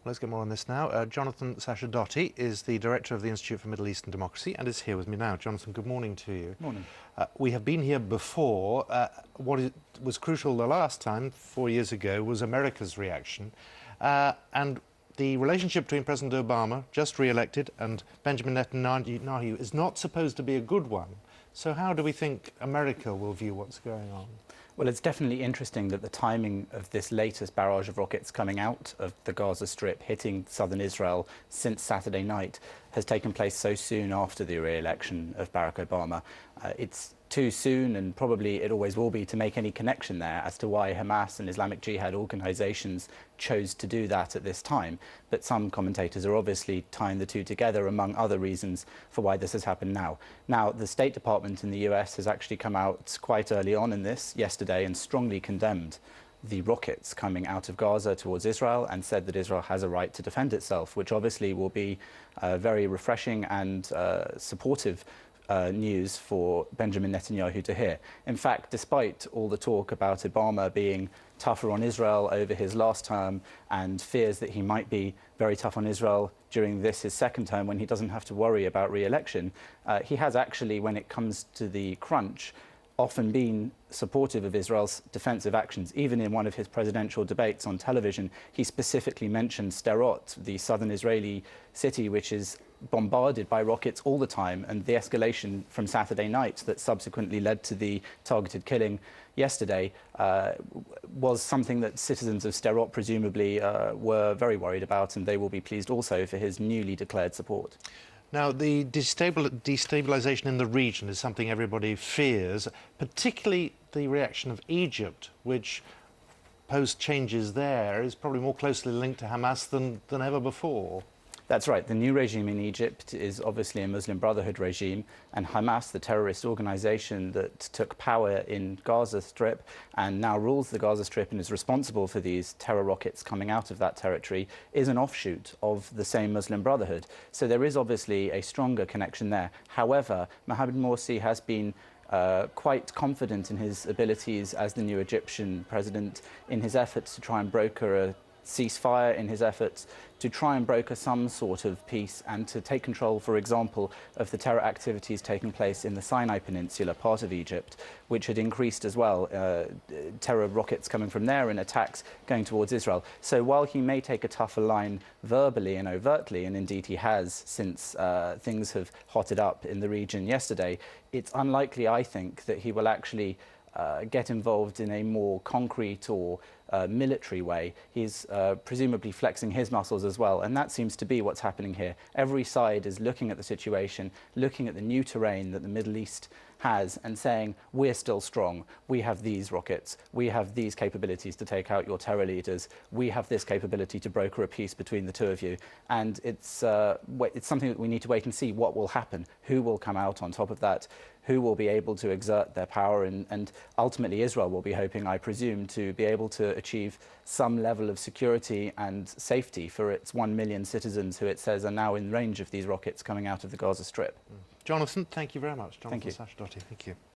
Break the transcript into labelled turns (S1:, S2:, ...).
S1: Let's get more on this now. Jonathan Sacerdoti is the director of the Institute for Middle East and Democracy and is here with me now. Jonathan, good morning to you.
S2: Morning.
S1: We have been here before. Was crucial the last time, 4 years ago, was America's reaction. And the relationship between President Obama, just re-elected, and Benjamin Netanyahu is not supposed to be a good one. So how do we think America will view what's going on?
S2: Well, it's definitely interesting that the timing of this latest barrage of rockets coming out of the Gaza Strip, hitting southern Israel since Saturday night, has taken place so soon after the re-election of Barack Obama. It's too soon, and probably it always will be, to make any connection there as to why Hamas and Islamic Jihad organisations chose to do that at this time. But some commentators are obviously tying the two together, among other reasons for why this has happened now. Now, the State Department in the US has actually come out quite early on in this yesterday and strongly condemned the rockets coming out of Gaza towards Israel and said that Israel has a right to defend itself, which obviously will be very refreshing and supportive news for Benjamin Netanyahu to hear. In fact, despite all the talk about Obama being tougher on Israel over his last term and fears that he might be very tough on Israel during his second term when he doesn't have to worry about re-election, he has actually, when it comes to the crunch, often been supportive of Israel's defensive actions. Even in one of his presidential debates on television, he specifically mentioned Sderot, the southern Israeli city, which is bombarded by rockets all the time, and the escalation from Saturday night that subsequently led to the targeted killing yesterday was something that citizens of Sderot presumably were very worried about, and they will be pleased also for his newly declared support.
S1: Now, the destabilisation in the region is something everybody fears, particularly the reaction of Egypt, which, post changes there, is probably more closely linked to Hamas than ever before.
S2: That's right. The new regime in Egypt is obviously a Muslim Brotherhood regime, and Hamas, the terrorist organisation that took power in Gaza Strip and now rules the Gaza Strip and is responsible for these terror rockets coming out of that territory, is an offshoot of the same Muslim Brotherhood. So there is obviously a stronger connection there. However, Mohamed Morsi has been quite confident in his abilities as the new Egyptian president, in his efforts to try and broker a ceasefire, in his efforts to try and broker some sort of peace and to take control, for example, of the terror activities taking place in the Sinai Peninsula, part of Egypt, which had increased as well, terror rockets coming from there and attacks going towards Israel. So while he may take a tougher line verbally and overtly, and indeed he has since things have hotted up in the region yesterday, it's unlikely, I think, that he will actually get involved in a more concrete or military way. He's presumably flexing his muscles as well, and that seems to be what's happening here. Every side is looking at the situation, looking at the new terrain that the Middle East has and saying, we're still strong, we have these rockets, we have these capabilities to take out your terror leaders, we have this capability to broker a peace between the two of you. And it's something that we need to wait and see what will happen, who will come out on top of that, who will be able to exert their power, and ultimately Israel will be hoping, I presume, to be able to achieve some level of security and safety for its 1 million citizens who it says are now in range of these rockets coming out of the Gaza Strip.
S1: Jonathan, thank you very much.
S2: Thank you.
S1: Jonathan Sacerdoti, thank you.